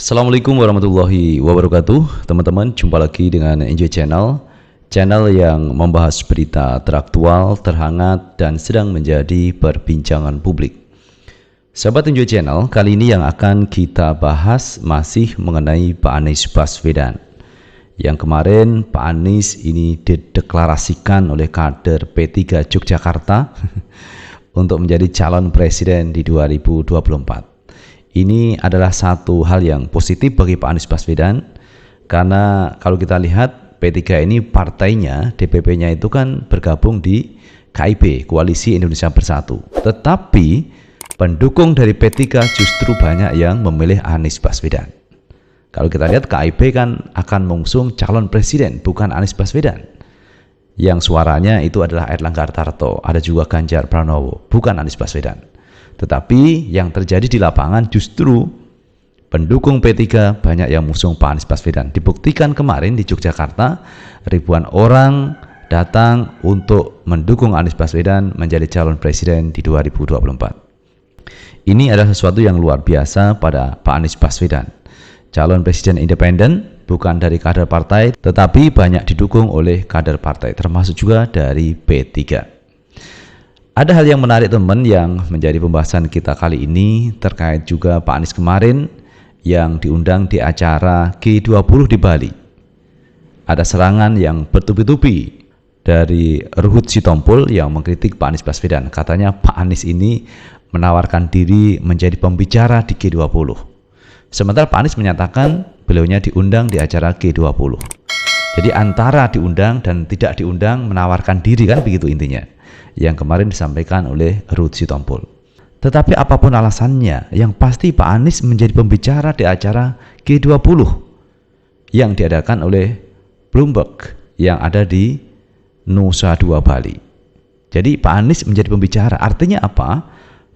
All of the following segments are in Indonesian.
Assalamualaikum warahmatullahi wabarakatuh. Teman-teman, jumpa lagi dengan Enjoy Channel, channel yang membahas berita teraktual, terhangat, dan sedang menjadi perbincangan publik. Sahabat Enjoy Channel, kali ini yang akan kita bahas masih mengenai Pak Anies Baswedan. Yang kemarin Pak Anies ini dideklarasikan oleh kader P3 Yogyakarta untuk menjadi calon presiden di 2024. Ini adalah satu hal yang positif bagi Pak Anies Baswedan, karena kalau kita lihat P3 ini partainya, DPP-nya itu kan bergabung di KIB, Koalisi Indonesia Bersatu. Tetapi pendukung dari P3 justru banyak yang memilih Anies Baswedan. Kalau kita lihat KIB kan akan mengusung calon presiden, bukan Anies Baswedan. Yang suaranya itu adalah Airlangga Hartarto, ada juga Ganjar Pranowo, bukan Anies Baswedan. Tetapi yang terjadi di lapangan justru pendukung P3 banyak yang mengusung Pak Anies Baswedan. Dibuktikan kemarin di Yogyakarta, ribuan orang datang untuk mendukung Anies Baswedan menjadi calon presiden di 2024. Ini adalah sesuatu yang luar biasa pada Pak Anies Baswedan. Calon presiden independen, bukan dari kader partai, tetapi banyak didukung oleh kader partai, termasuk juga dari P3. Ada hal yang menarik teman yang menjadi pembahasan kita kali ini terkait juga Pak Anies kemarin yang diundang di acara G20 di Bali. Ada serangan yang bertubi-tubi dari Ruhut Sitompul yang mengkritik Pak Anies Baswedan. Katanya Pak Anies ini menawarkan diri menjadi pembicara di G20. Sementara Pak Anies menyatakan beliaunya diundang di acara G20. Jadi antara diundang dan tidak diundang menawarkan diri, kan begitu intinya, yang kemarin disampaikan oleh Ruhut Sitompul. Tetapi apapun alasannya, yang pasti Pak Anies menjadi pembicara di acara G20 yang diadakan oleh Bloomberg yang ada di Nusa Dua Bali. Jadi Pak Anies menjadi pembicara, artinya apa?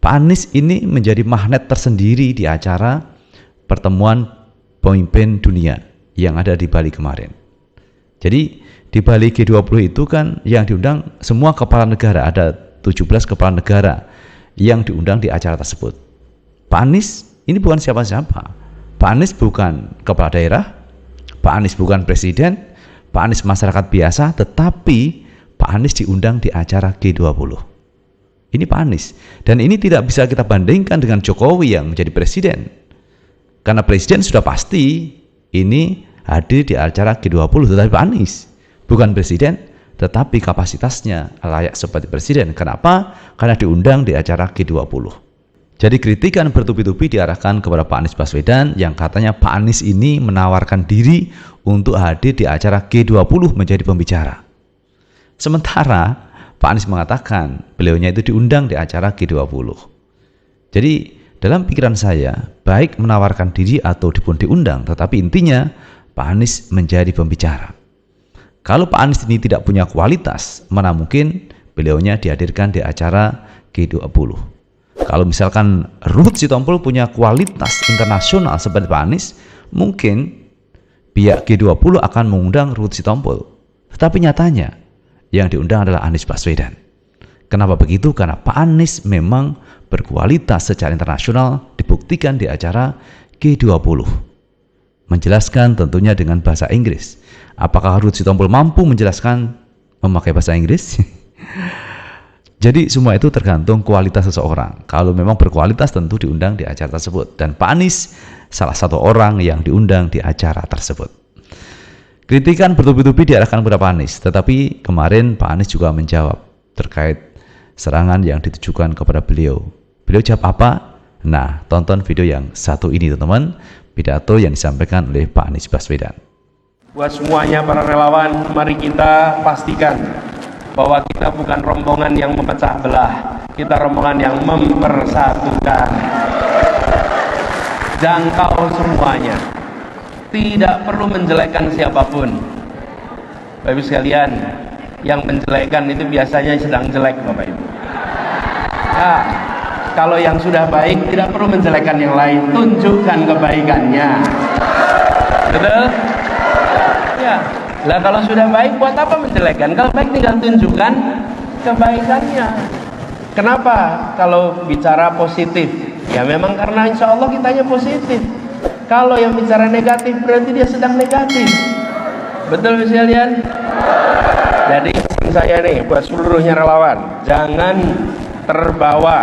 Pak Anies ini menjadi magnet tersendiri di acara pertemuan pemimpin dunia yang ada di Bali kemarin. Jadi di Bali G20 itu kan yang diundang semua kepala negara, ada 17 kepala negara yang diundang di acara tersebut. Pak Anies ini bukan siapa-siapa. Pak Anies bukan kepala daerah, Pak Anies bukan presiden, Pak Anies masyarakat biasa, tetapi Pak Anies diundang di acara G20. Ini Pak Anies. Dan ini tidak bisa kita bandingkan dengan Jokowi yang menjadi presiden. Karena presiden sudah pasti ini hadir di acara G20, tetapi Pak Anies bukan presiden, tetapi kapasitasnya layak seperti presiden. Kenapa? Karena diundang di acara G20. Jadi kritikan bertubi-tubi diarahkan kepada Pak Anies Baswedan yang katanya Pak Anies ini menawarkan diri untuk hadir di acara G20 menjadi pembicara. Sementara Pak Anies mengatakan beliaunya itu diundang di acara G20. Jadi dalam pikiran saya, baik menawarkan diri atau diundang, tetapi intinya Pak Anies menjadi pembicara. Kalau Pak Anies ini tidak punya kualitas, mana mungkin beliaunya dihadirkan di acara G20. Kalau misalkan Ruhut Sitompul punya kualitas internasional seperti Pak Anies, mungkin pihak G20 akan mengundang Ruhut Sitompul. Tetapi nyatanya yang diundang adalah Anies Baswedan. Kenapa begitu? Karena Pak Anies memang berkualitas secara internasional, dibuktikan di acara G20. Menjelaskan tentunya dengan bahasa Inggris. Apakah Ruhut Sitompul mampu menjelaskan memakai bahasa Inggris? Jadi semua itu tergantung kualitas seseorang. Kalau memang berkualitas tentu diundang di acara tersebut. Dan Pak Anies salah satu orang yang diundang di acara tersebut. Kritikan bertubi-tubi diarahkan kepada Pak Anies. Tetapi kemarin Pak Anies juga menjawab terkait serangan yang ditujukan kepada beliau. Beliau jawab apa? Nah, tonton video yang satu ini teman-teman. Pidato yang disampaikan oleh Pak Anies Baswedan. Buat semuanya para relawan, mari kita pastikan bahwa kita bukan rombongan yang memecah belah, kita rombongan yang mempersatukan. Jangkau semuanya, tidak perlu menjelekkan siapapun. Bapak Ibu sekalian, yang menjelekkan itu biasanya sedang jelek, Bapak Ibu. Nah, kalau yang sudah baik tidak perlu menjelekkan yang lain, tunjukkan kebaikannya. Betul? Ya. Lah kalau sudah baik buat apa menjelekkan? Kalau baik tinggal tunjukkan kebaikannya. Kenapa kalau bicara positif? Ya memang karena insya Allah kitanya positif. Kalau yang bicara negatif berarti dia sedang negatif. Betul sekalian? Jadi saya nih buat seluruhnya relawan, jangan terbawa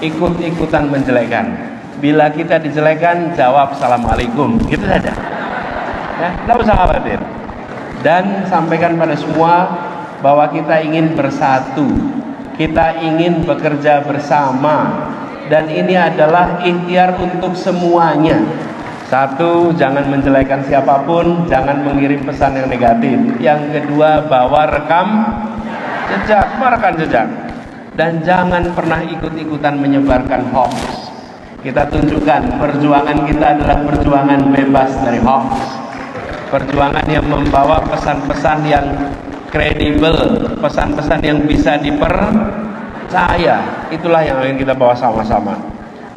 ikut-ikutan menjelekan. Bila kita dijelekan, jawab assalamualaikum, gitu saja. Ya, tidak usah khawatir. Dan sampaikan pada semua bahwa kita ingin bersatu, kita ingin bekerja bersama, dan ini adalah ikhtiar untuk semuanya. Satu, jangan menjelekan siapapun, jangan mengirim pesan yang negatif. Yang kedua, bawa rekam jejak. Dan jangan pernah ikut-ikutan menyebarkan hoax. Kita tunjukkan perjuangan kita adalah perjuangan bebas dari hoax. Perjuangan yang membawa pesan-pesan yang kredibel, pesan-pesan yang bisa dipercaya. Itulah yang akan kita bawa sama-sama.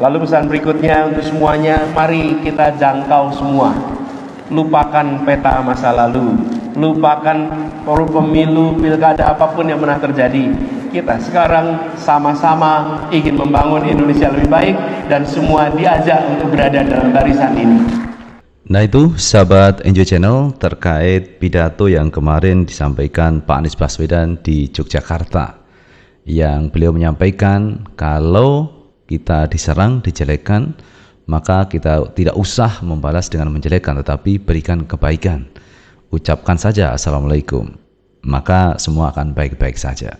Lalu pesan berikutnya untuk semuanya, mari kita jangkau semua. Lupakan peta masa lalu, lupakan pemilu, pilkada, apapun yang pernah terjadi. Kita sekarang sama-sama ingin membangun Indonesia lebih baik, dan semua diajak untuk berada dalam barisan ini. Nah itu sahabat Enjoy Channel terkait pidato yang kemarin disampaikan Pak Anies Baswedan di Yogyakarta, yang beliau menyampaikan kalau kita diserang, dijelekan, maka kita tidak usah membalas dengan menjelekan, tetapi berikan kebaikan. Ucapkan saja assalamualaikum, maka semua akan baik-baik saja.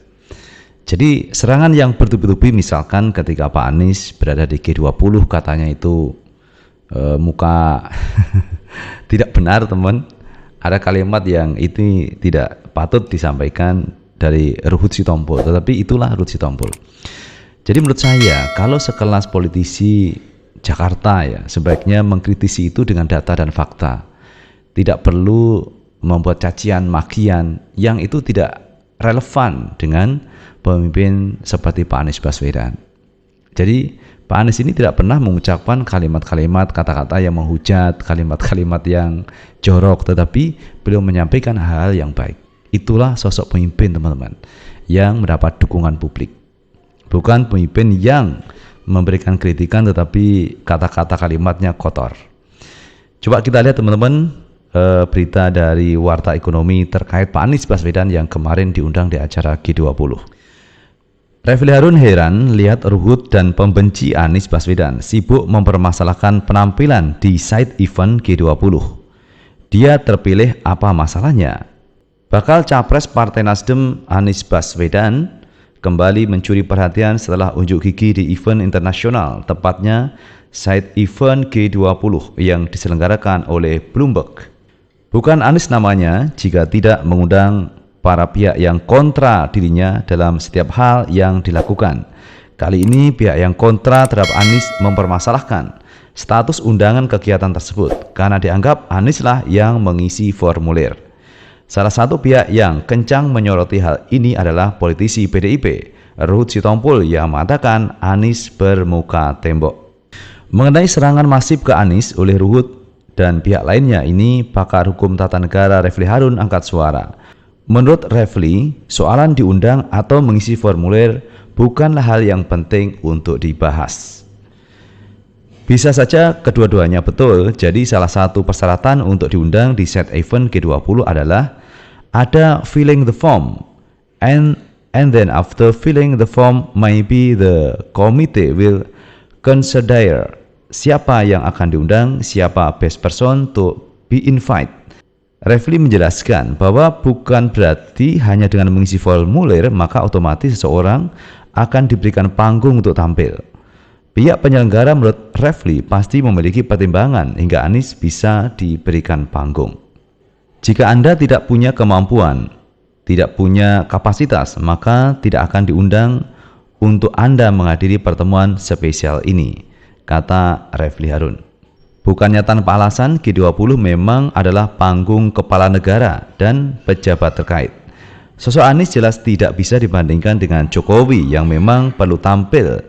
Jadi serangan yang bertubi-tubi, misalkan ketika Pak Anies berada di G20 katanya itu muka tidak benar, teman. Ada kalimat yang itu tidak patut disampaikan dari Ruhut Sitompul, tetapi itulah Ruhut Sitompul. Jadi menurut saya, kalau sekelas politisi Jakarta ya, sebaiknya mengkritisi itu dengan data dan fakta. Tidak perlu membuat cacian, makian yang itu tidak relevan dengan pemimpin seperti Pak Anies Baswedan. Jadi Pak Anies ini tidak pernah mengucapkan kalimat-kalimat, kata-kata yang menghujat, kalimat-kalimat yang jorok, tetapi beliau menyampaikan hal yang baik. Itulah sosok pemimpin, teman-teman, yang mendapat dukungan publik. Bukan pemimpin yang memberikan kritikan tetapi kata-kata kalimatnya kotor. Coba kita lihat, teman-teman, berita dari Warta Ekonomi terkait Pak Anies Baswedan yang kemarin diundang di acara G20. Refli Harun heran lihat Ruhut dan pembenci Anies Baswedan sibuk mempermasalahkan penampilan di side event G20. Dia terpilih, apa masalahnya? Bakal capres Partai Nasdem Anies Baswedan kembali mencuri perhatian setelah unjuk gigi di event internasional, tepatnya side event G20 yang diselenggarakan oleh Bloomberg. Bukan Anies namanya jika tidak mengundang para pihak yang kontra dirinya dalam setiap hal yang dilakukan. Kali ini pihak yang kontra terhadap Anies mempermasalahkan status undangan kegiatan tersebut karena dianggap Anieslah yang mengisi formulir. Salah satu pihak yang kencang menyoroti hal ini adalah politisi PDIP, Ruhut Sitompul, yang mengatakan Anies bermuka tembok. Mengenai serangan masif ke Anies oleh Ruhut dan pihak lainnya, ini pakar hukum tata negara Refli Harun angkat suara. Menurut Refli, soalan diundang atau mengisi formulir bukanlah hal yang penting untuk dibahas. Bisa saja kedua-duanya betul. Jadi salah satu persyaratan untuk diundang di set event G20 adalah ada filling the form, and then after filling the form, maybe the committee will consider siapa yang akan diundang, siapa best person to be invited. Refli menjelaskan bahwa bukan berarti hanya dengan mengisi formulir maka otomatis seseorang akan diberikan panggung untuk tampil. Pihak penyelenggara menurut Refli pasti memiliki pertimbangan hingga Anies bisa diberikan panggung. Jika Anda tidak punya kemampuan, tidak punya kapasitas, maka tidak akan diundang untuk Anda menghadiri pertemuan spesial ini, kata Refli Harun. Bukannya tanpa alasan, G20 memang adalah panggung kepala negara dan pejabat terkait. Sosok Anies jelas tidak bisa dibandingkan dengan Jokowi yang memang perlu tampil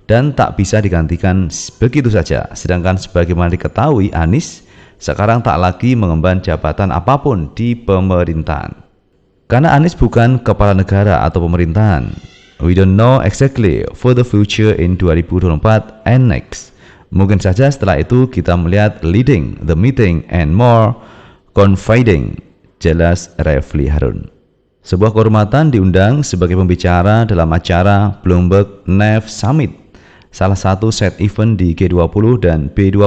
dan tak bisa digantikan begitu saja. Sedangkan sebagaimana diketahui, Anies sekarang tak lagi mengemban jabatan apapun di pemerintahan. Karena Anies bukan kepala negara atau pemerintahan. We don't know exactly for the future in 2024 and next. Mungkin saja setelah itu kita melihat leading the meeting and more confiding, jelas Refli Harun. Sebuah kehormatan diundang sebagai pembicara dalam acara Bloomberg NEF Summit, salah satu set event di G20 dan B20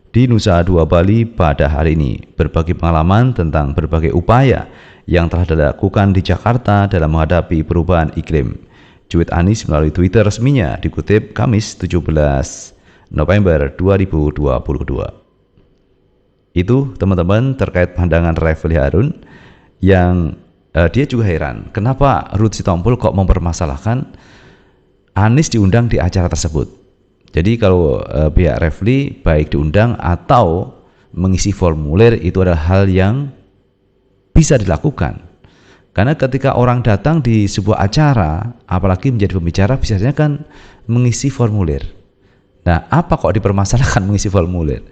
di Nusa Dua Bali pada hari ini. Berbagi pengalaman tentang berbagai upaya yang telah dilakukan di Jakarta dalam menghadapi perubahan iklim. Cuit Anies melalui Twitter resminya dikutip Kamis 17 November 2022. Itu teman-teman terkait pandangan Refli Harun yang dia juga heran kenapa Ruth Sitompul kok mempermasalahkan Anies diundang di acara tersebut. Jadi kalau pihak Refli baik diundang atau mengisi formulir itu adalah hal yang bisa dilakukan. Karena ketika orang datang di sebuah acara, apalagi menjadi pembicara, biasanya kan mengisi formulir. Nah, apa kok dipermasalahkan mengisi formulir?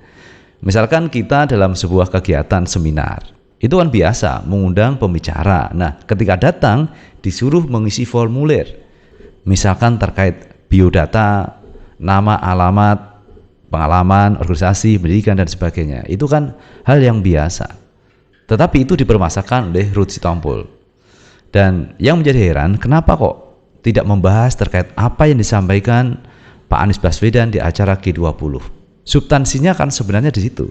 Misalkan kita dalam sebuah kegiatan seminar, itu kan biasa mengundang pembicara. Nah, ketika datang disuruh mengisi formulir. Misalkan terkait biodata, nama, alamat, pengalaman, organisasi, pendidikan dan sebagainya. Itu kan hal yang biasa. Tetapi itu dipermasalahkan oleh Ruth Sitompul. Dan yang menjadi heran, kenapa kok tidak membahas terkait apa yang disampaikan Pak Anies Baswedan di acara G20. Substansinya kan sebenarnya di situ.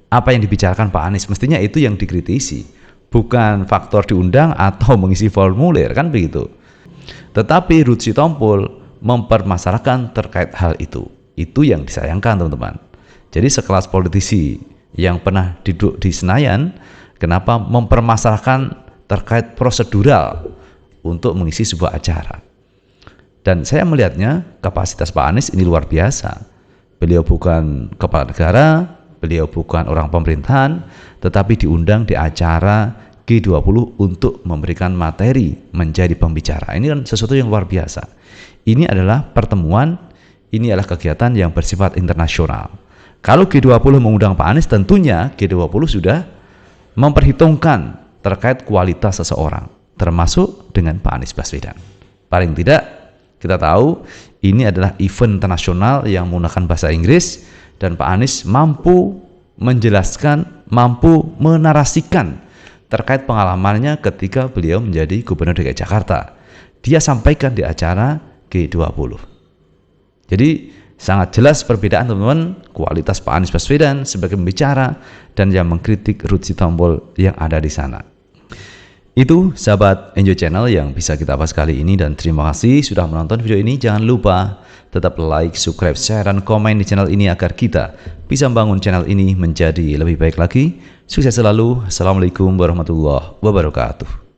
Apa yang dibicarakan Pak Anies, mestinya itu yang dikritisi, bukan faktor diundang atau mengisi formulir, kan begitu. Tetapi Ruth Sitompul mempermasalahkan terkait hal itu. Itu yang disayangkan teman-teman. Jadi sekelas politisi yang pernah duduk di Senayan, kenapa mempermasalahkan terkait prosedural untuk mengisi sebuah acara. Dan saya melihatnya kapasitas Pak Anies ini luar biasa. Beliau bukan kepala negara, beliau bukan orang pemerintahan, tetapi diundang di acara G20 untuk memberikan materi menjadi pembicara. Ini kan sesuatu yang luar biasa. Ini adalah pertemuan, ini adalah kegiatan yang bersifat internasional. Kalau G20 mengundang Pak Anies, tentunya G20 sudah memperhitungkan terkait kualitas seseorang, termasuk dengan Pak Anies Baswedan. Paling tidak kita tahu ini adalah event internasional yang menggunakan bahasa Inggris dan Pak Anies mampu menjelaskan, mampu menarasikan terkait pengalamannya ketika beliau menjadi Gubernur DKI Jakarta. Dia sampaikan di acara G20. Jadi sangat jelas perbedaan teman-teman kualitas Pak Anies Baswedan sebagai pembicara dan yang mengkritik Ruth Sitompul yang ada di sana. Itu sahabat Enjoy Channel yang bisa kita bahas kali ini, dan terima kasih sudah menonton video ini. Jangan lupa tetap like, subscribe, share, dan komen di channel ini agar kita bisa membangun channel ini menjadi lebih baik lagi. Sukses selalu. Assalamualaikum warahmatullahi wabarakatuh.